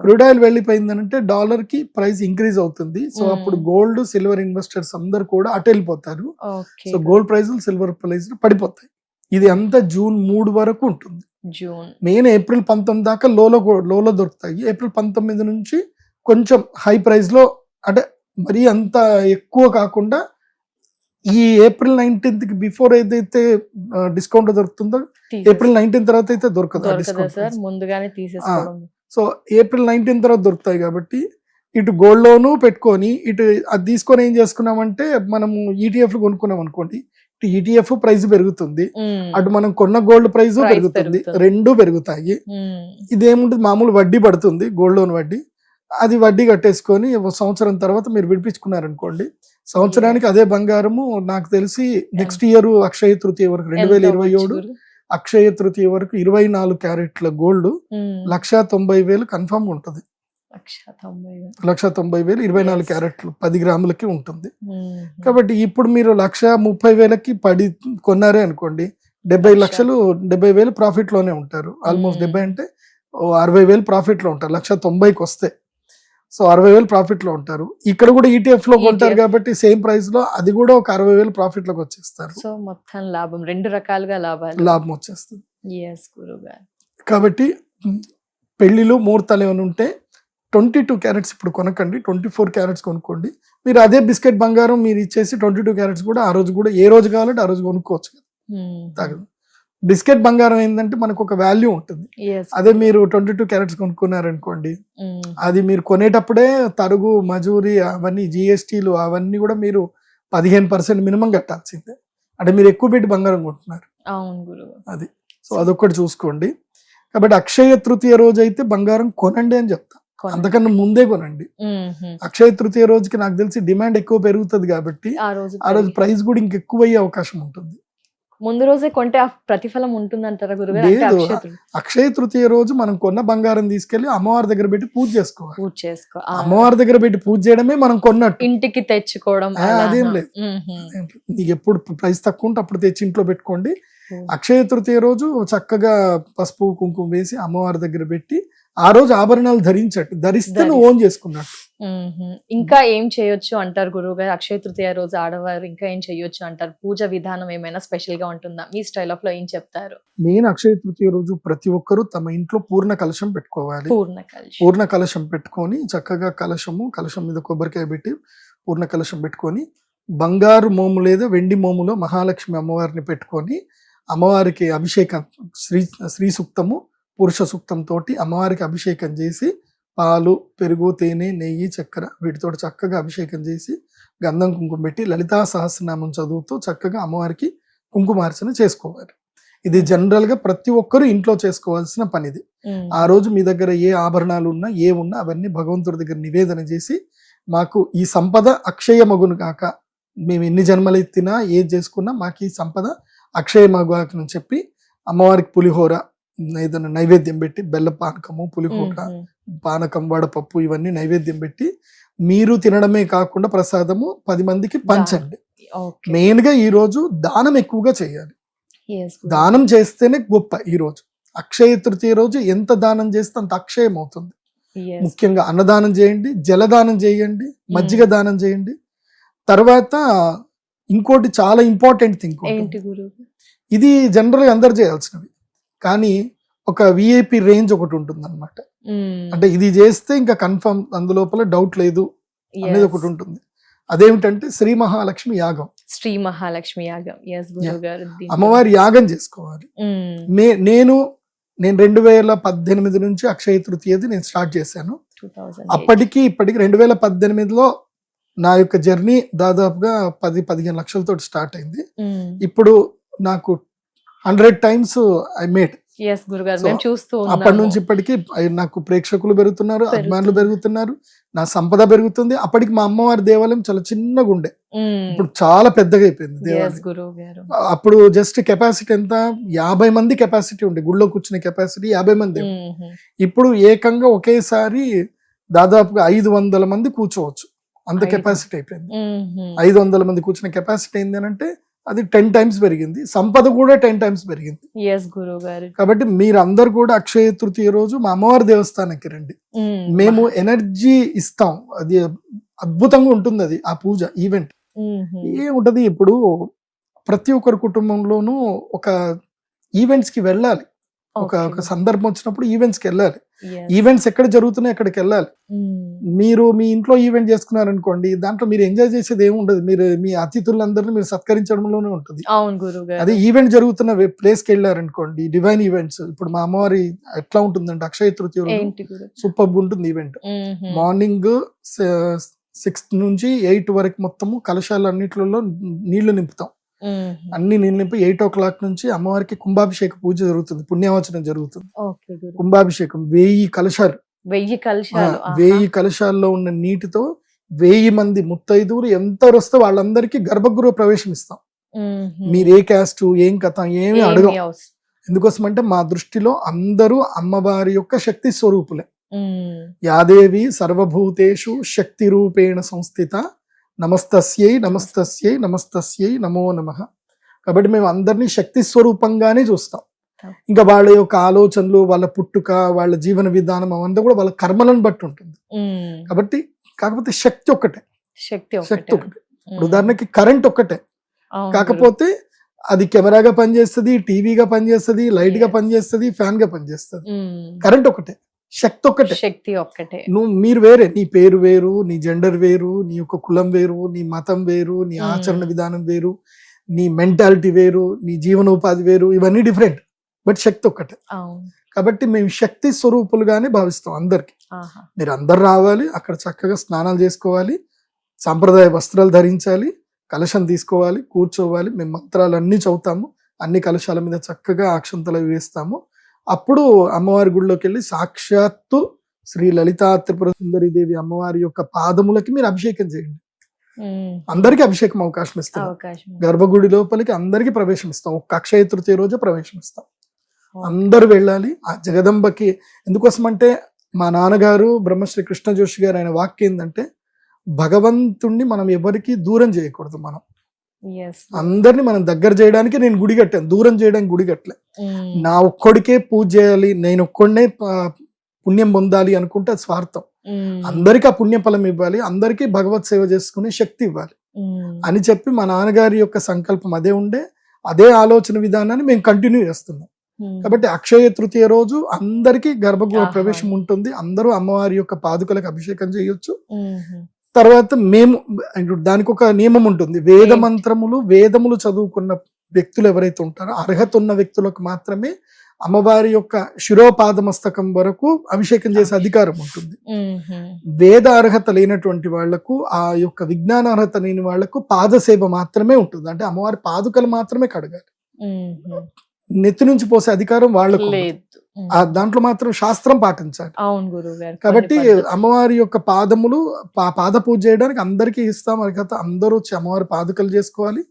క్రూడ్ ఆయిల్ వెళ్ళిపోయిందనంటే డాలర్ కి ప్రైస్ ఇంక్రీజ్ అవుతుంది. సో అప్పుడు గోల్డ్ సిల్వర్ ఇన్వెస్టర్స్ అందరు కూడా అటు వెళ్ళిపోతారు. So gold price silver price పడిపోతాయి. ఇది అంతా జూన్ 3 వరకు ఉంటుంది. మెయిన్ ఏప్రిల్ 19 దాకా లోలో దొరుకుతాయి. ఏప్రిల్ 19 నుంచి కొంచెం హై ప్రైస్ లో, అంటే మరీ అంత ఎక్కువ కాకుండా ఈ ఏప్రిల్ 19th కి బిఫోర్ ఏదైతే డిస్కౌంట్ దొరుకుతుందో ఏప్రిల్ 19 తర్వాత అయితే దొరకదు. సో ఏప్రిల్ 19 తర్వాత దొరుకుతాయి. కాబట్టి ఇటు గోల్డ్ లోను పెట్టుకొని ఇటు అది తీసుకొని ఏం చేసుకున్నామంటే మనము ఈటీఎఫ్ కొనుక్కున్నాం అనుకోండి, ఇటు ఈటీఎఫ్ ప్రైస్ పెరుగుతుంది, అటు మనం కొన్న గోల్డ్ ప్రైస్ పెరుగుతుంది, రెండు పెరుగుతాయి. ఇదేముంటుంది, మామూలు వడ్డీ పడుతుంది, గోల్డ్ లోన్ వడ్డీ. అది వడ్డీ కట్టేసుకొని సంవత్సరం తర్వాత మీరు విడిపించుకున్నారనుకోండి, సంవత్సరానికి అదే బంగారము నాకు తెలిసి నెక్స్ట్ ఇయర్ అక్షయ తృతీయ వరకు 2027 అక్షయ తృతీయ వరకు 24 క్యారెట్ల గోల్డ్ 1,90,000 కన్ఫర్మ్ ఉంటుంది. 1,90,000 24 క్యారెట్లు 10 గ్రాములకి ఉంటుంది. కాబట్టి ఇప్పుడు మీరు 1,30,000కి పడి కొన్నారే అనుకోండి, 70 లక్షలు 70,000 ప్రాఫిట్ లోనే ఉంటారు. ఆల్మోస్ట్ 70 అంటే 60,000 ప్రాఫిట్ లో ఉంటారు, 1,90,000కి వస్తే. సో 60,000 ప్రాఫిట్ లో ఉంటారు. ఇక్కడ కూడా ETF లో కొంటారు ETF. కాబట్టి సేమ్ ప్రైస్ లో అది కూడా ఒక 60,000 ప్రాఫిట్ లోకి వచ్చేస్తారు, సో మొత్తం లాభం, రెండు రకాలుగా లాభాలు. లాభం వచ్చేస్తుంది. ఎస్ గురుగారు. కాబట్టి పెళ్లిలో ముహూర్తాలు ఏమైనా ఉంటే 22 క్యారెట్స్ ఇప్పుడు కొనకండి, 24 క్యారెట్స్ కొనుక్కోండి. మీరు అదే బిస్కెట్ బంగారం మీరు ఇచ్చేసి 22 క్యారెట్స్ కూడా ఆ రోజు కూడా ఏ రోజు కావాలంటే ఆ రోజు కొనుక్కోవచ్చు కదా, తగదు. బిస్కెట్ బంగారం ఏంటంటే మనకు ఒక వాల్యూ ఉంటుంది. అదే మీరు 22 క్యారెట్స్ కొనుక్కున్నారనుకోండి, అది మీరు కొనేటప్పుడే తరుగు మజూరి అవన్నీ GSTలు అవన్నీ కూడా మీరు 15% మినిమం కట్టాల్సిందే. అంటే మీరు ఎక్కువ పెట్టి బంగారం కొంటున్నారు. అవును గురువు. అది సో అదొక్కటి చూసుకోండి. కాబట్టి అక్షయ తృతీయ రోజు అయితే బంగారం కొనండి అని చెప్తా, అంతకన్నా ముందే కొనండి. అక్షయ తృతీయ రోజుకి నాకు తెలిసి డిమాండ్ ఎక్కువ పెరుగుతుంది కాబట్టి ఆ ఆ రోజు ప్రైస్ కూడా ఇంకెక్కువ అయ్యే అవకాశం ఉంటుంది. ముందు రోజే కొంటే ఆ ప్రతిఫలం ఉంటుందంటారా గురుగారు? అంటే లేదు, అక్షయ తృతీయ. అక్షయ తృతీయ రోజు మనం కొన్న బంగారం తీసుకెళ్లి అమ్మవారి దగ్గర పెట్టి పూజ చేసుకోవాలి. పూజ చేసుకో. అమ్మవారి దగ్గర పెట్టి పూజ చేయడమే మనం కొన్నట్టు. ఇంటికి తెచ్చుకోవడం అదేం లేదు. నీకు ఎప్పుడు ప్రైస్ తక్కువ ఉంటే అప్పుడు తెచ్చి ఇంట్లో పెట్టుకోండి. అక్షయ తృతీయ రోజు చక్కగా పసుపు కుంకుమ వేసి అమ్మవారి దగ్గర పెట్టి ఆ రోజు ఆభరణాలు ధరిస్తే నువ్వు ఓన్ చేసుకున్నట్టు. ఇంకా ఏం చేయొచ్చు అంటారు గురువు గారు? అక్షయ తృతీయ రోజు ఆడవారు ఇంకా ఏం చేయొచ్చు అంటారు? పూజ విధానం ఏమైనా స్పెషల్ గా ఉంటుందా? మీ స్టైల్ ఆఫ్ లో ఏం చెప్తారు? మెయిన్ అక్షయ తృతీయ రోజు ప్రతి ఒక్కరు తమ ఇంట్లో పూర్ణ కలశం పెట్టుకోవాలి. పూర్ణ కలశం పెట్టుకొని చక్కగా కలశం మీద కొబ్బరికాయ పెట్టి పూర్ణ కలశం పెట్టుకొని బంగారు మోము లేదా వెండి మోములో మహాలక్ష్మి అమ్మవారిని పెట్టుకొని అమ్మవారికి అభిషేకం శ్రీ సూక్తము పురుష సూక్తం తోటి అమ్మవారికి అభిషేకం చేసి పాలు పెరుగు తేనె నెయ్యి చక్కెర వీటితో చక్కగా అభిషేకం చేసి గంధం కుంకుమ పెట్టి లలితా సహస్రనామం చదువుతూ చక్కగా అమ్మవారికి కుంకుమార్చన చేసుకోవాలి. ఇది జనరల్ గా ప్రతి ఒక్కరూ ఇంట్లో చేసుకోవాల్సిన పనిది. ఆ రోజు మీ దగ్గర ఏ ఆభరణాలు ఉన్నా ఉన్నా అవన్నీ భగవంతుడి దగ్గర నివేదన చేసి మాకు ఈ సంపద అక్షయమగును కాక, మేము ఎన్ని జన్మలు ఎత్తినా ఏది చేసుకున్నా మాకు ఈ సంపద అక్షయమగును చెప్పి అమ్మవారికి పులిహోర ఏదైనా నైవేద్యం పెట్టి బెల్ల పానకము పులిహోర పానకం వడపప్పు ఇవన్నీ నైవేద్యం పెట్టి మీరు తినడమే కాకుండా ప్రసాదము 10 మందికి పంచండి. మెయిన్ గా ఈ రోజు దానం ఎక్కువగా చేయాలి. దానం చేస్తేనే గొప్ప. ఈ రోజు అక్షయ తృతీయ రోజు ఎంత దానం చేస్తే అంత అక్షయం అవుతుంది. ముఖ్యంగా అన్నదానం చేయండి, జలదానం చేయండి, మజ్జిగ దానం చేయండి. తర్వాత ఇంకోటి చాలా ఇంపార్టెంట్ థింగ్, ఇది జనరల్ గా అందరు చేయాల్సినవి కానీ ఒక విఐపి రేంజ్ ఒకటి ఉంటుంది అనమాట. అంటే ఇది చేస్తే ఇంకా కన్ఫర్మ్ అందులోపల డౌట్ లేదు అనేది ఒకటి ఉంటుంది. అదేమిటంటే శ్రీ మహాలక్ష్మి యాగం. అమ్మవారి యాగం చేసుకోవాలి. నేను 2018 నుంచి అక్షయ తృతీయది నేను స్టార్ట్ చేశాను. అప్పటికి ఇప్పటికి 2018లో నా యొక్క జర్నీ దాదాపుగా 10-15 లక్షలతో స్టార్ట్ అయింది. ఇప్పుడు నాకు 100 times ఐ మేడ్. అప్పటి నుంచి ఇప్పటికి నాకు ప్రేక్షకులు పెరుగుతున్నారు, అభిమానులు పెరుగుతున్నారు, నా సంపద పెరుగుతుంది. అప్పటికి మా అమ్మవారి దేవాలయం చాలా చిన్నగా ఉండే, ఇప్పుడు చాలా పెద్దగా అయిపోయింది దేవాలయం. అప్పుడు జస్ట్ కెపాసిటీ ఎంత 50 మంది కెపాసిటీ ఉండే, గుళ్ళో కూర్చునే కెపాసిటీ 50 మంది. ఇప్పుడు ఏకంగా ఒకేసారి దాదాపుగా 500 మంది కూర్చోవచ్చు, అంత కెపాసిటీ అయిపోయింది. 500 మంది కూర్చునే కెపాసిటీ ఏంది అని అంటే అది 10 times పెరిగింది. సంపద కూడా 10 times పెరిగింది. కాబట్టి మీరందరూ కూడా అక్షయ తృతీయ రోజు మా అమ్మవారి దేవస్థానానికి రండి. మేము ఎనర్జీ ఇస్తాం, అది అద్భుతంగా ఉంటుంది. అది ఆ పూజ ఈవెంట్ ఏముంటది, ఇప్పుడు ప్రతి ఒక్కరి కుటుంబంలోనూ ఒక ఈవెంట్స్ కి వెళ్ళాలి. ఒక సందర్భం వచ్చినప్పుడు ఈవెంట్స్ కి వెళ్ళాలి. ఈవెంట్స్ ఎక్కడ జరుగుతున్నాయి అక్కడికి వెళ్ళాలి. మీరు మీ ఇంట్లో ఈవెంట్ చేసుకున్నారనుకోండి, దాంట్లో మీరు ఎంజాయ్ చేసేది ఏమి ఉండదు. మీరు మీ అతిథులందరినీ మీరు సత్కరించడంలోనే ఉంటుంది. అదే ఈవెంట్ జరుగుతున్న ప్లేస్ కి వెళ్ళారనుకోండి, డివైన్ ఈవెంట్స్. ఇప్పుడు మా అమ్మవారి ఎట్లా ఉంటుందంటే అక్షయ తృతీయ సూపర్ ఉంటుంది ఈవెంట్. మార్నింగ్ 6 నుంచి 8 వరకు మొత్తము కలశాలు అన్నిట్లలో నీళ్లు నింపుతాం. అన్ని నీళ్ళు నింపి 8 o'clock నుంచి అమ్మవారికి కుంభాభిషేక పూజ జరుగుతుంది, పుణ్యవచనం జరుగుతుంది. కుంభాభిషేకం 1000 కలశాలు, 1000 కలశాల్లో ఉన్న నీటితో 1000 మంది ముత్తైదువులు ఎంత వస్తే వాళ్ళందరికీ గర్భగృహ ప్రవేశం ఇస్తాం. మీరు ఏ క్యాస్ట్ ఏం కథ ఏమి అడగం. ఎందుకోసం అంటే మా దృష్టిలో అందరూ అమ్మవారి యొక్క శక్తి స్వరూపులే. యాదేవి సర్వభూతేషు శక్తి రూపేణ సంస్థిత నమస్తస్యై నమస్తస్యై నమస్తస్యై నమో నమః. కాబట్టి మేము అందరినీ శక్తి స్వరూపంగానే చూస్తాం. ఇంకా వాళ్ళ యొక్క ఆలోచనలు, వాళ్ళ పుట్టుక, వాళ్ళ జీవన విధానం అవంతా కూడా వాళ్ళ కర్మలను బట్టి ఉంటుంది. కాబట్టి కాకపోతే శక్తి ఒక్కటే. శక్తి శక్తి ఒకటే. ఇప్పుడు ఉదాహరణకి కరెంట్ ఒక్కటే, కాకపోతే అది కెమెరాగా పనిచేస్తుంది, టీవీగా పనిచేస్తుంది, లైట్ గా పనిచేస్తుంది, ఫ్యాన్ గా పనిచేస్తుంది. కరెంట్ ఒకటే, శక్తి ఒక్కటే. శక్తి ఒక్కటే. మీరు వేరే, నీ పేరు వేరు, నీ జెండర్ వేరు, నీ యొక్క కులం వేరు, నీ మతం వేరు, నీ ఆచరణ విధానం వేరు, నీ మెంటాలిటీ వేరు, నీ జీవనోపాధి వేరు, ఇవన్నీ డిఫరెంట్, బట్ శక్తి ఒక్కటే. కాబట్టి మేము శక్తి స్వరూపులుగానే భావిస్తాం అందరికి. మీరు అందరు రావాలి, అక్కడ చక్కగా స్నానాలు చేసుకోవాలి, సాంప్రదాయ వస్త్రాలు ధరించాలి, కలశం తీసుకోవాలి, కూర్చోవాలి. మేము మంత్రాలు అన్ని చదువుతాము, అన్ని కలశాల మీద చక్కగా అక్షంతలు వేస్తాము. అప్పుడు అమ్మవారి గుడిలోకి వెళ్ళి సాక్షాత్తు శ్రీ లలితా త్రిపుర సుందరి దేవి అమ్మవారి యొక్క పాదములకి మీరు అభిషేకం చేయండి. అందరికి అభిషేకం అవకాశం ఇస్తాం. గర్భగుడి లోపలికి అందరికి ప్రవేశం ఇస్తాం. ఒక్క అక్షయ తృతీయ రోజు ప్రవేశం ఇస్తాం. అందరు వెళ్ళాలి ఆ జగదంబకి. ఎందుకోసం అంటే మా నాన్నగారు బ్రహ్మశ్రీ కృష్ణ జోషి గారు ఆయన వాక్యం ఏంటంటే, భగవంతుణ్ణి మనం ఎవరికి దూరం చేయకూడదు. మనం అందరిని మనం దగ్గర చేయడానికి నేను గుడి కట్టాను, దూరం చేయడానికి గుడి కట్టలే. నా ఒక్కడికే పూజ చేయాలి, నేను ఒక్కడినే పుణ్యం పొందాలి అనుకుంటే అది స్వార్థం. అందరికి ఆ పుణ్య ఫలం ఇవ్వాలి, అందరికీ భగవత్ సేవ చేసుకునే శక్తి ఇవ్వాలి అని చెప్పి మా నాన్నగారి యొక్క సంకల్పం అదే ఉండే. అదే ఆలోచన విధానాన్ని మేము కంటిన్యూ చేస్తున్నాం. కాబట్టి అక్షయ తృతీయ రోజు అందరికీ గర్భగృహ ప్రవేశం ఉంటుంది. అందరూ అమ్మవారి యొక్క పాదుకలకు అభిషేకం చేయొచ్చు. తర్వాత మేము దానికి ఒక నియమం ఉంటుంది. వేద మంత్రములు, వేదములు చదువుకున్న వ్యక్తులు ఎవరైతే ఉంటారో అర్హత ఉన్న వ్యక్తులకు మాత్రమే అమ్మవారి యొక్క శిరోపాదమస్తకం వరకు అభిషేకం చేసే అధికారం ఉంటుంది. వేద అర్హత లేనటువంటి వాళ్లకు, ఆ యొక్క విజ్ఞాన అర్హత లేని వాళ్లకు పాదసేవ మాత్రమే ఉంటుంది. అంటే అమ్మవారి పాదుకలు మాత్రమే కడగాలి, నెత్తి నుంచి పోసే అధికారం వాళ్ళకు లేదు. దాంట్లో మాత్రం శాస్త్రం పాటించాలి. కాబట్టి అమ్మవారి యొక్క పాదములు పాద పూజ చేయడానికి అందరికీ ఇస్తాం అర్హత. అందరూ వచ్చి అమ్మవారి పాదుకలు చేసుకోవాలి.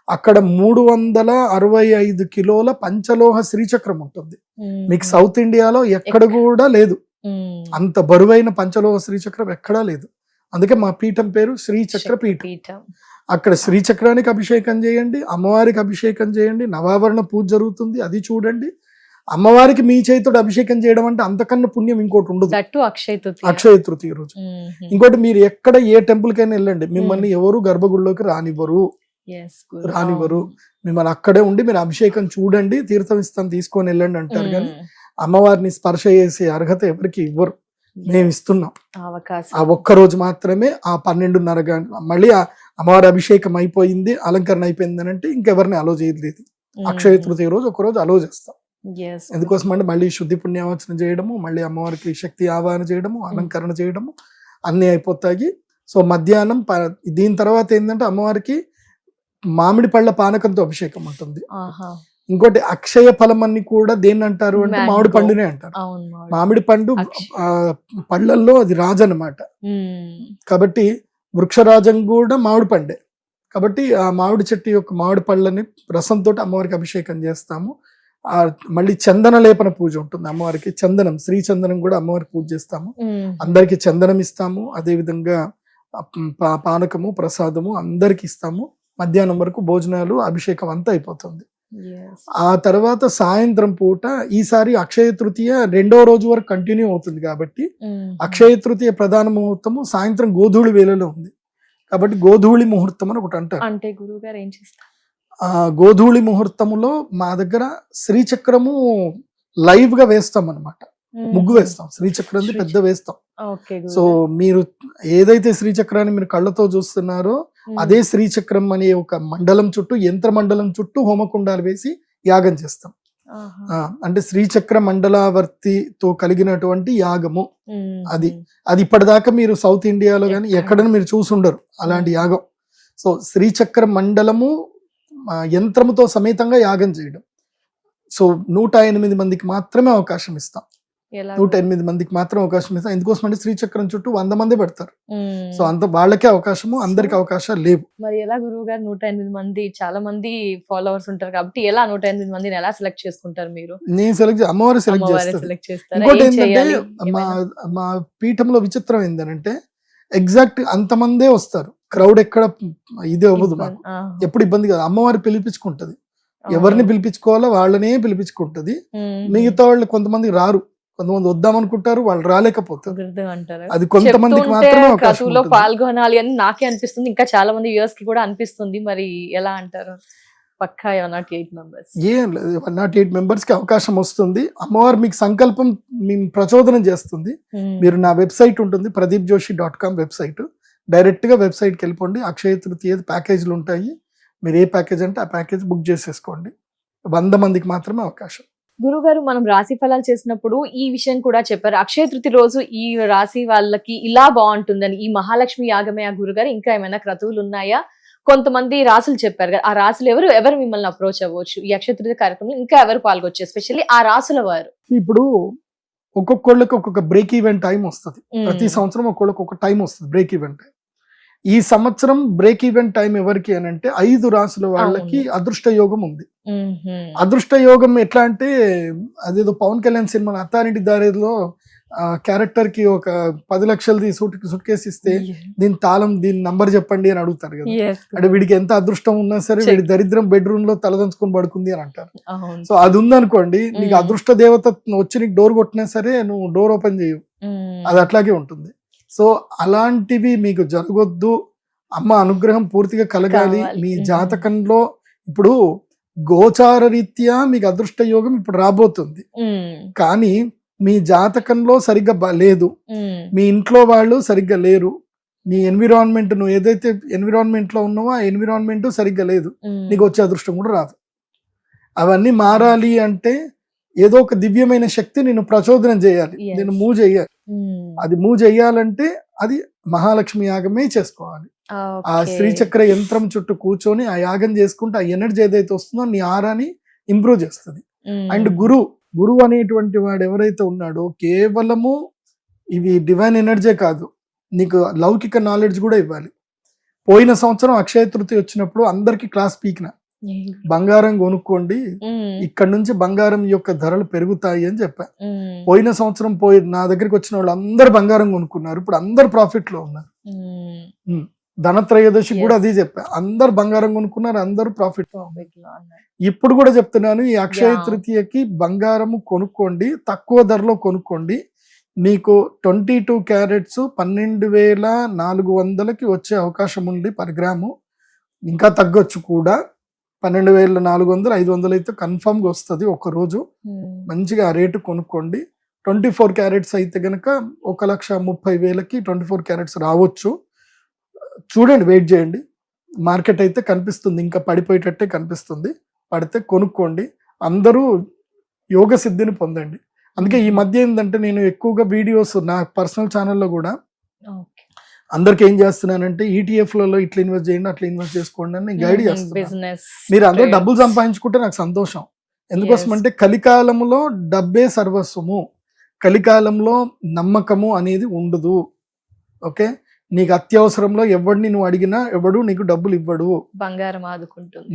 అక్కడ 365 కిలోల పంచలోహ శ్రీచక్రం ఉంటుంది. మీకు సౌత్ ఇండియాలో ఎక్కడ కూడా లేదు అంత బరువైన పంచలోహ శ్రీచక్రం, ఎక్కడా లేదు. అందుకే మా పీఠం పేరు శ్రీచక్ర పీఠం. అక్కడ శ్రీచక్రానికి అభిషేకం చేయండి, అమ్మవారికి అభిషేకం చేయండి, నవావరణ పూజ జరుగుతుంది, అది చూడండి. అమ్మవారికి మీ చేతితో అభిషేకం చేయడం అంటే అంతకన్నా పుణ్యం ఇంకోటి ఉండదు. అక్షయ తృతీయ రోజు. ఇంకోటి, మీరు ఎక్కడ ఏ టెంపుల్ కైనా వెళ్ళండి, మిమ్మల్ని ఎవరు గర్భగుడిలోకి రానివ్వరు. మిమ్మల్ని అక్కడే ఉండి మీరు అభిషేకం చూడండి, తీర్థం ఇస్తాం తీసుకొని వెళ్ళండి అంటారు. కానీ అమ్మవారిని స్పర్శ చేసే అర్హత ఎవరికి ఇవ్వరు. మేము ఇస్తున్నాం ఆ ఒక్క రోజు మాత్రమే. ఆ 12:30 గంటల మళ్ళీ అమ్మవారి అభిషేకం అయిపోయింది, అలంకరణ అయిపోయింది అని అంటే ఇంకెవరిని అలో చేయలేదు. అక్షయ తృతీయ రోజు ఒక రోజు అలో చేస్తాం. ఎందుకోసం అంటే మళ్ళీ శుద్ధి పుణ్యావచనం చేయడము, మళ్ళీ అమ్మవారికి శక్తి ఆవాహన చేయడము, అలంకరణ చేయడము అన్ని అయిపోతాయి. సో మధ్యాహ్నం దీని తర్వాత ఏంటంటే అమ్మవారికి మామిడి పళ్ళ పానకంతో అభిషేకం ఉంటుంది. ఇంకోటి అక్షయ ఫలం అన్ని కూడా దేన్ని అంటారు అంటే మామిడి పండునే అంటారు. మామిడి పండు పళ్ళల్లో అది రాజు అన్నమాట. కాబట్టి వృక్షరాజం కూడా మామిడి పండే. కాబట్టి ఆ మామిడి చెట్టు యొక్క మామిడి పళ్ళని రసంతో అమ్మవారికి అభిషేకం చేస్తాము. మళ్ళీ చందన లేపన పూజ ఉంటుంది అమ్మవారికి. చందనం, శ్రీ చందనం కూడా అమ్మవారికి పూజ చేస్తాము. అందరికి చందనం ఇస్తాము. అదే విధంగా పానకము, ప్రసాదము అందరికి ఇస్తాము. మధ్యాహ్నం వరకు భోజనాలు, అభిషేకం అంతా అయిపోతుంది. ఆ తర్వాత సాయంత్రం పూట ఈసారి అక్షయ తృతీయ 2వ రోజు వరకు కంటిన్యూ అవుతుంది. కాబట్టి అక్షయ తృతీయ ప్రధాన ముహూర్తము సాయంత్రం గోధూళి వేళలో ఉంది. కాబట్టి గోధూళి ముహూర్తం అని ఒకటి అంటారు. అంటే గురువుగారు ఏం చేస్తారు? గోధూళి ముహూర్తములో మా దగ్గర శ్రీచక్రము లైవ్ గా వేస్తాం అన్నమాట. ముగ్గు వేస్తాం, శ్రీచక్రం పెద్ద వేస్తాం. సో మీరు ఏదైతే శ్రీచక్రాన్ని మీరు కళ్ళతో చూస్తున్నారో అదే శ్రీచక్రం అనే ఒక మండలం చుట్టూ, యంత్ర మండలం చుట్టూ హోమకుండాలు వేసి యాగం చేస్తాం. అంటే శ్రీచక్ర మండలావర్తితో కలిగినటువంటి యాగము అది. ఇప్పటిదాకా మీరు సౌత్ ఇండియాలో కానీ ఎక్కడైనా మీరు చూసుండరు అలాంటి యాగం. సో శ్రీచక్ర మండలము యంత్రముతో సమేతంగా యాగం చేయడం. సో 108 మందికి మాత్రమే అవకాశం ఇస్తాం. 108 మందికి మాత్రం అవకాశం ఇస్తాం. ఎందుకోసం అంటే శ్రీచక్రం చుట్టూ 100 మంది పెడతారు. సో అంత వాళ్ళకే అవకాశము, అందరికి అవకాశాలు లేవు. మరి ఎలా గురువు గారు 108 మంది, చాలా మంది ఫాలోవర్స్ ఉంటారు కాబట్టి ఎలా 108 మందిని ఎలా సెలెక్ట్ చేసుకుంటారు మీరు? నేను అమ్మవారు సెలెక్ట్ చేస్తారు. ఇంకోటి ఏంటంటే మా పీఠంలో విచిత్రం ఏంటంటే ఎగ్జాక్ట్ అంతమందే వస్తారు. క్రౌడ్ ఎక్కడ ఇది అవ్వదు, మాకు ఎప్పుడు ఇబ్బంది కాదు. అమ్మవారు పిలిపించుకుంటది. ఎవరిని పిలిపించుకోవాలో వాళ్ళనే పిలిపించుకుంటది. మిగతా వాళ్ళు కొంతమంది రారు, కొంతమంది వద్దామనుకుంటారు, వాళ్ళు రాలేకపోతారు. కుదరదు అంటారు. అది కొంతమందికి చెప్తుంటే మాత్రమే అవకాశం క్రతువులో ఉంటుంది. పాల్గొనాలి అని నాకే అనిపిస్తుంది, ఇంకా చాలా మంది వ్యూవర్స్ కి కూడా అనిపిస్తుంది. మరి ఎలా అంటారు? పక్కా 108 మెంబర్స్. ఏం లేదు, 108 మెంబర్స్ కి అవకాశం వస్తుంది. అమ్మవారు మీకు సంకల్పం మేము ప్రచోదనం చేస్తుంది. మీరు నా వెబ్సైట్ ఉంటుంది pradeepjoshi.com వెబ్సైట్, డైరెక్ట్ గా వెబ్సైట్ కి వెళ్ళిపోండి. అక్షయ తృతీయ ప్యాకేజీలు ఉంటాయి. మీరు ఏ ప్యాకేజ్ అంటే ఆ ప్యాకేజ్ బుక్ చేసేసుకోండి. 100 మందికి మాత్రమే అవకాశం. గురుగారు, మనం రాశి ఫలాలు చేసినప్పుడు ఈ విషయం కూడా చెప్పారు, అక్షయ తృతీయ రోజు ఈ రాశి వాళ్ళకి ఇలా బాగుంటుందని. ఈ మహాలక్ష్మి యాగమే ఆ గురుగారు, ఇంకా ఏమైనా క్రతువులు ఉన్నాయా? కొంతమంది రాసులు చెప్పారు కదా, ఆ రాసులు ఎవరు మిమ్మల్ని అప్రోచ్ అవ్వచ్చు ఈ అక్షయ తృతీయ కార్యక్రమంలో? ఇంకా ఎవరు పాల్గొచ్చు, ఎస్పెషల్లీ ఆ రాసుల వారు? ఇప్పుడు ఒక్కొక్కళ్ళకి ఒక్కొక్క బ్రేక్ ఈవెంట్ టైం వస్తుంది. ప్రతి సంవత్సరం ఒక్కొక్కరికి ఒక టైం వస్తుంది బ్రేక్ ఈవెంట్ టైం. ఈ సంవత్సరం బ్రేక్ ఈవెంట్ టైం ఎవరికి అని అంటే 5 రాసుల వాళ్ళకి అదృష్ట యోగం ఉంది. అదృష్ట యోగం ఎట్లా అంటే, అదేదో పవన్ కళ్యాణ్ సినిమా అత్తారింటి దారిలో క్యారెక్టర్ కి ఒక 10 లక్షలది సూట్ కేసు ఇస్తే దీని తాళం, దీని నంబర్ చెప్పండి అని అడుగుతారు కదా. అంటే వీడికి ఎంత అదృష్టం ఉన్నా సరే వీడి దరిద్రం బెడ్రూమ్ లో తలదంచుకొని పడుకుంది అని అంటారు. సో అది ఉందనుకోండి, నీకు అదృష్ట దేవత వచ్చి నీకు డోర్ కొట్టినా సరే నువ్వు డోర్ ఓపెన్ చేయవు, అది అట్లాగే ఉంటుంది. సో అలాంటివి మీకు జరగొద్దు, అమ్మ అనుగ్రహం పూర్తిగా కలగాలి మీ జాతకంలో. ఇప్పుడు గోచార రీత్యా మీకు అదృష్ట యోగం ఇప్పుడు రాబోతుంది, కానీ మీ జాతకంలో సరిగ్గా లేదు, మీ ఇంట్లో వాళ్ళు సరిగ్గా లేరు, నీ ఎన్విరాన్మెంట్, నువ్వు ఏదైతే ఎన్విరాన్మెంట్ లో ఉన్నావో ఆ ఎన్విరాన్మెంట్ సరిగ్గా లేదు, నీకు వచ్చే అదృష్టం కూడా రాదు. అవన్నీ మారాలి అంటే ఏదో ఒక దివ్యమైన శక్తి నిన్ను ప్రచోదనం చేయాలి, నేను మూవ్ చేయాలి. అది మూవ్ చేయాలంటే అది మహాలక్ష్మి యాగమే చేసుకోవాలి. ఆ శ్రీచక్ర యంత్రం చుట్టూ కూర్చొని ఆ యాగం చేసుకుంటే ఆ ఎనర్జీ ఏదైతే వస్తుందో నీ ఆరాని ఇంప్రూవ్ చేస్తుంది. అండ్ గురువు అనేటువంటి వాడు ఎవరైతే ఉన్నాడో కేవలము ఇవి డివైన్ ఎనర్జీ కాదు, నీకు లౌకిక నాలెడ్జ్ కూడా ఇవ్వాలి. పోయిన సంవత్సరం అక్షయ తృతీయ వచ్చినప్పుడు అందరికి క్లాస్ పీకిన, బంగారం కొనుక్కోండి, ఇక్కడ నుంచి బంగారం యొక్క ధరలు పెరుగుతాయి అని చెప్పా. పోయిన సంవత్సరం నా దగ్గరికి వచ్చిన వాళ్ళు అందరు బంగారం కొనుక్కున్నారు, ఇప్పుడు అందరు ప్రాఫిట్ లో ఉన్నారు. ధనత్రయోదశి కూడా అదే చెప్పా, అందరు బంగారం కొనుక్కున్నారు, అందరూ ప్రాఫిట్ లో ఉన్నారు. ఇప్పుడు కూడా చెప్తున్నాను, ఈ అక్షయ తృతీయకి బంగారము కొనుక్కోండి, తక్కువ ధరలో కొనుక్కోండి. మీకు 22 క్యారెట్స్ 12,400కి వచ్చే అవకాశం ఉంది పర్ గ్రాము, ఇంకా తగ్గొచ్చు కూడా. 12,400, 500 అయితే కన్ఫర్మ్ గా వస్తుంది ఒక రోజు. మంచిగా ఆ రేటు కొనుక్కోండి. 24 క్యారెట్స్ అయితే గనక 1,30,000కి 24 క్యారెట్స్ రావచ్చు. చూడండి, వెయిట్ చేయండి, మార్కెట్ అయితే కనిపిస్తుంది, ఇంకా పడిపోయేటట్టే కనిపిస్తుంది. పడితే కొనుక్కోండి, అందరూ యోగ సిద్ధిని పొందండి. అందుకే ఈ మధ్య ఏంటంటే నేను ఎక్కువగా వీడియోస్ నా పర్సనల్ ఛానల్లో కూడా అందరికి ఏం చేస్తున్నానంటే ఈటీఎఫ్లలో ఇట్లా ఇన్వెస్ట్ చేయండి, అట్లా ఇన్వెస్ట్ చేసుకోండి అని గైడ్ చేస్తున్నాను. మీరు అందరూ డబ్బులు సంపాదించుకుంటే నాకు సంతోషం. ఎందుకోసం అంటే కలికాలంలో డబ్బే సర్వస్వము, కలికాలంలో నమ్మకము అనేది ఉండదు. ఓకే, నీకు అత్యవసరంలో ఎవడిని నువ్వు అడిగినా ఎవడు నీకు డబ్బులు ఇవ్వడు. బంగారం ఆదుకుంటుంది,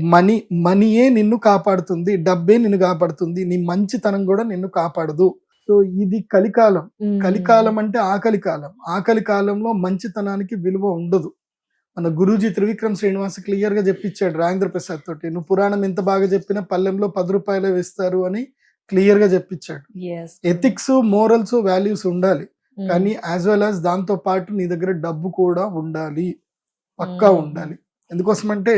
మనీయే నిన్ను కాపాడుతుంది, డబ్బే నిన్ను కాపాడుతుంది, నీ మంచితనం కూడా నిన్ను కాపాడదు. సో ఇది కలికాలం. కలికాలం అంటే ఆకలి కాలం. ఆకలి కాలంలో మంచితనానికి విలువ ఉండదు. మన గురూజీ త్రివిక్రమ్ శ్రీనివాస్ క్లియర్ గా చెప్పించాడు రాజేంద్ర ప్రసాద్ తోటి, నువ్వు పురాణం ఎంత బాగా చెప్పినా పల్లెంలో 10 రూపాయలు వేస్తారు అని క్లియర్ గా చెప్పించాడు. ఎథిక్స్, మోరల్స్, వాల్యూస్ ఉండాలి, కానీ యాజ్ వెల్ యాజ్ దాంతో పాటు నీ దగ్గర డబ్బు కూడా ఉండాలి, పక్కా ఉండాలి. ఎందుకోసం అంటే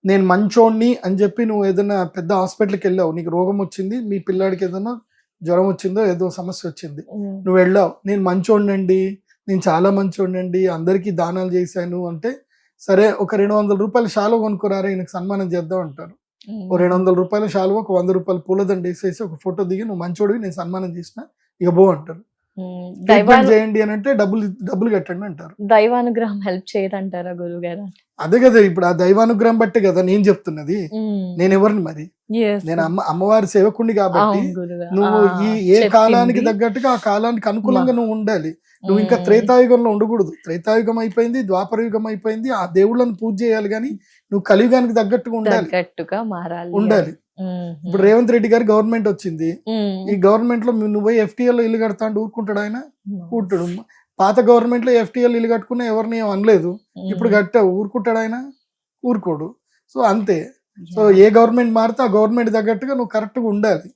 నేను మంచోడిని అని చెప్పి నువ్వు ఏదైనా పెద్ద హాస్పిటల్కి వెళ్ళావు, నీకు రోగం వచ్చింది, మీ పిల్లాడికి ఏదైనా జ్వరం వచ్చిందో ఏదో సమస్య వచ్చింది, నువ్వు వెళ్ళావు, నేను మంచోడినండి, నేను చాలా మంచోడినండి, అందరికీ దానాలు చేశాను అంటే, సరే ఒక 200 రూపాయల శాలువ కొనుక్కోరారా ఈయనకు సన్మానం చేద్దాం అంటారు. ఓ 200 రూపాయల శాలువ, ఒక 100 రూపాయల పూలదండ వేసేసి ఒక ఫోటో దిగి నువ్వు మంచోడివి, నేను సన్మానం చేసిన, ఇక బో అంటారు. చేయండి అని అంటే డబ్బులు కట్టండి అంటారు. దైవానుగ్రహం హెల్ప్ చేయదంటారా గురువు గారు? అదే కదా, ఇప్పుడు ఆ దైవానుగ్రహం బట్టే కదా నేను చెప్తున్నది. నేను ఎవరిని మరి, నేను అమ్మవారి సేవకుడిని కాబట్టి నువ్వు ఏ కాలానికి తగ్గట్టుగా ఆ కాలానికి అనుకూలంగా నువ్వు ఉండాలి. నువ్వు ఇంకా త్రేతాయుగంలో ఉండకూడదు. త్రేతాయుగం అయిపోయింది, ద్వాపర యుగం అయిపోయింది, ఆ దేవుళ్ళని పూజ చేయాలి, కానీ నువ్వు కలియుగానికి తగ్గట్టుగా ఉండాలి. ఇప్పుడు రేవంత్ రెడ్డి గారి గవర్నమెంట్ వచ్చింది, ఈ గవర్నమెంట్ లో నువ్వు ఎఫ్టీఎల్ ఇల్లు కడతా అంటే ఊరుకుంటాడు ఆయన? కూర్చుడు. పాత గవర్నమెంట్ లో ఎఫ్టీఎల్ ఇల్లు కట్టుకున్నా ఎవరిని అనలేదు, ఇప్పుడు కట్టావు ఊరుకుంటాడు ఆయన? ఊరుకోడు. సో అంతే, సో ఏ గవర్నమెంట్ మారితే ఆ గవర్నమెంట్ తగ్గట్టుగా నువ్వు కరెక్ట్ గా ఉండాలి.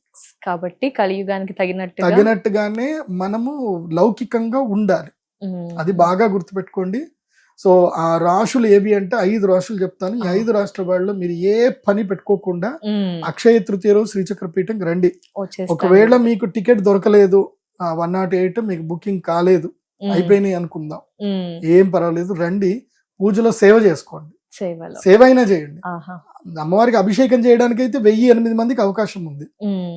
కాబట్టి కలియుగానికి తగినట్టుగా తగినట్టుగానే మనము లౌకికంగా ఉండాలి. అది బాగా గుర్తుపెట్టుకోండి. సో ఆ రాశులు ఏవి అంటే 5 రాశులు చెప్తాను. ఈ 5 రాష్ట్ర వాళ్ళు మీరు ఏ పని పెట్టుకోకుండా అక్షయ తృతీయ రోజు శ్రీచక్రపీఠం రండి. ఒకవేళ మీకు టికెట్ దొరకలేదు, 108 మీకు బుకింగ్ కాలేదు, అయిపోయినాయి అనుకుందాం, ఏం పర్వాలేదు, రండి. పూజలో సేవ చేసుకోండి, సేవ అయినా చేయండి. అమ్మవారికి అభిషేకం చేయడానికి అయితే 1008 మందికి అవకాశం ఉంది.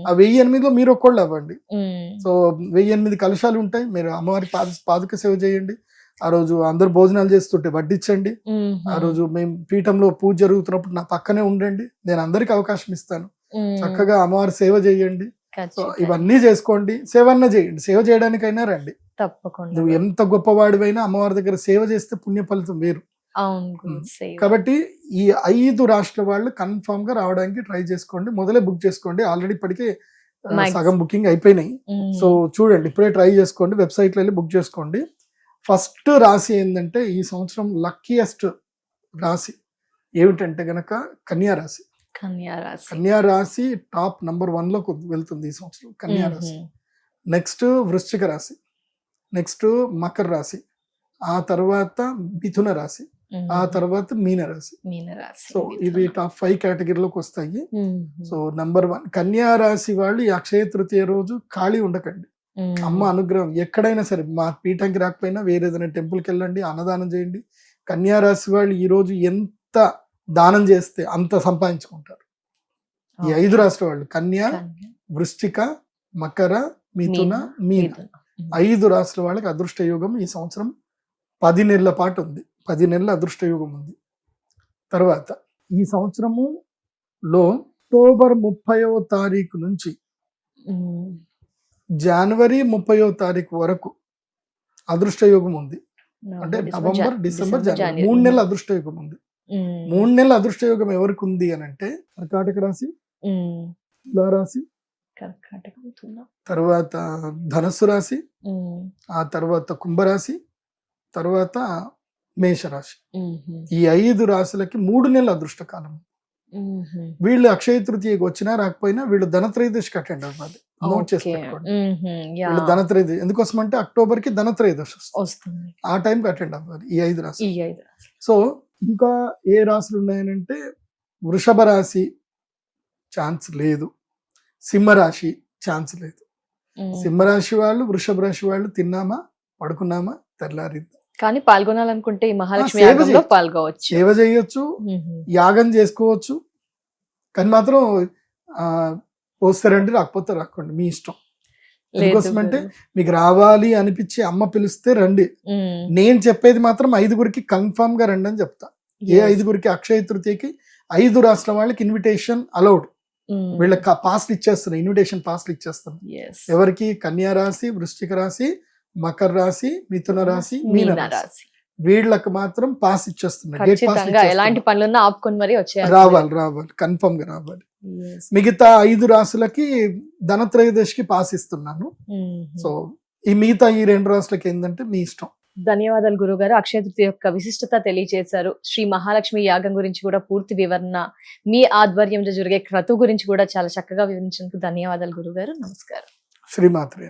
ఆ 1008లో మీరు ఒక్కళ్ళు అవ్వండి. సో 1008 కలశాలు ఉంటాయి, మీరు అమ్మవారి పాదుక సేవ చేయండి. ఆ రోజు అందరు భోజనాలు చేస్తుంటే వడ్డించండి. ఆ రోజు మేము పీఠంలో పూజ జరుగుతున్నప్పుడు నా పక్కనే ఉండండి, నేను అందరికి అవకాశం ఇస్తాను. చక్కగా అమ్మవారి సేవ చేయండి. సో ఇవన్నీ చేసుకోండి, సేవన్న చేయండి. సేవ చేయడానికైనా రండి. తప్పకుండా. నువ్వు ఎంత గొప్పవాడివైనా అమ్మవారి దగ్గర సేవ చేస్తే పుణ్య ఫలితం వేరు. కాబట్టి ఈ 5 రాష్ట్ర వాళ్ళు కన్ఫర్మ్ గా రావడానికి ట్రై చేసుకోండి. మొదలే బుక్ చేసుకోండి, ఆల్రెడీ ఇప్పటికే సగం బుకింగ్ అయిపోయినాయి. సో చూడండి, ఇప్పుడే ట్రై చేసుకోండి, వెబ్సైట్ లో వెళ్ళి బుక్ చేసుకోండి. ఫస్ట్ రాశి ఏంటంటే ఈ సంవత్సరం లక్కీయెస్ట్ రాశి ఏమిటంటే గనక కన్యా రాశి. కన్యా రాశి టాప్ నంబర్ 1 లోకి వెళ్తుంది ఈ సంవత్సరం కన్యా రాశి. నెక్స్ట్ వృశ్చిక రాశి, నెక్స్ట్ మకర రాశి, ఆ తర్వాత మిథున రాశి, ఆ తర్వాత మీన రాశి. సో ఇవి టాప్ 5 కేటగిరీలోకి వస్తాయి. సో నంబర్ 1 కన్యా రాశి వాళ్ళు ఈ అక్షయ తృతీయ రోజు ఖాళీ ఉండకండి. అమ్మ అనుగ్రహం ఎక్కడైనా సరే, మా పీఠంకి రాకపోయినా వేరే ఏదైనా టెంపుల్కి వెళ్ళండి, అన్నదానం చేయండి. కన్యా రాశి వాళ్ళు ఈ రోజు ఎంత దానం చేస్తే అంత సంపాదించుకుంటారు. ఈ 5 రాష్ట్ర వాళ్ళు కన్యా, వృశ్చిక, మకర, మిథున, మీన 5 రాష్ట్ర వాళ్ళకి అదృష్ట యోగం ఈ సంవత్సరం 10 నెలల పాటు ఉంది. 10 నెలల అదృష్ట యోగం ఉంది. తర్వాత ఈ సంవత్సరములో అక్టోబర్ 30వ తారీఖు నుంచి జనవరి 30వ తారీఖు వరకు అదృష్ట యోగం ఉంది. అంటే నవంబర్, డిసెంబర్, జనవరి 3 నెలల అదృష్ట యోగం ఉంది. 3 నెలల అదృష్ట యోగం ఎవరికి ఉంది అని అంటే కర్కాటక రాశి, తులారాశి, తర్వాత ధనస్సు రాశి, ఆ తర్వాత కుంభరాశి, తర్వాత మేషరాశి. ఈ 5 రాశులకి 3 నెలల అదృష్ట కాలం. వీళ్ళు అక్షయ తృతీయకి వచ్చినా రాకపోయినా వీళ్ళు ధనత్రయోదశికి అటెండ్ అవ్వాలి. నోట్ చేసి పెట్టుకోండి. వీళ్ళు ధనత్రయోదశి ఎందుకోసం అంటే అక్టోబర్ కి ధనత్రయోదశి వస్తుంది, ఆ టైంకి అటెండ్ అవ్వాలి ఈ 5 రాశులు. సో ఇంకా ఏ రాశులు ఉన్నాయనంటే వృషభ రాశి ఛాన్స్ లేదు, సింహరాశి ఛాన్స్ లేదు. సింహరాశి వాళ్ళు, వృషభ రాశి వాళ్ళు తిన్నామా పడుకున్నామా తెల్లారింది. కానీ పాల్గొనాలనుకుంటే ఈ మహాలక్ష్మి యాగంలో పాల్గొవచ్చు, సేవ చేయొచ్చు, యాగం చేసుకోవచ్చు. కానీ మాత్రం వస్తారండి, రాకపోతే రాకండి, మీ ఇష్టం. ఎందుకోసమంటే మీకు రావాలి అనిపించి అమ్మ పిలిస్తే రండి. నేను చెప్పేది మాత్రం 5గురికి కన్ఫర్మ్ గా రండి అని చెప్తా. ఏ 5గురికి అక్షయ తృతీయకి 5 రాష్ట్రాల వాళ్ళకి ఇన్విటేషన్ అలౌడ్. వీళ్ళకి పాస్లు ఇచ్చేస్తున్నా, ఇన్విటేషన్ పాస్లు ఇచ్చేస్తున్నా. ఎవరికి? కన్యా రాశి, వృశ్చిక రాశి, మకర రాశి, మిథున రాశి, మీన రాశి, వీళ్ళకి మాత్రం పాస్ ఇచ్చేస్తున్నా. ఎలాంటి పనులున్నా ఆపుకొని మరి రావాలి, కన్ఫర్మ్ గా రావాలి. మిగతా 5 రాశులకి ధనత్రయోదశికి పాస్ ఇస్తున్నాను. సో ఈ మిగతా ఈ 2 రాశులకి ఏంటంటే మీ ఇష్టం. ధన్యవాదాలు గురుగారు. అక్షయ తృతీయ యొక్క విశిష్టత తెలియజేశారు. శ్రీ మహాలక్ష్మి యాగం గురించి కూడా పూర్తి వివరణ, మీ ఆధ్వర్యంలో జరిగే క్రతువు గురించి కూడా చాలా చక్కగా వివరించినందుకు ధన్యవాదాలు గురుగారు. నమస్కారం. శ్రీమాత్రే.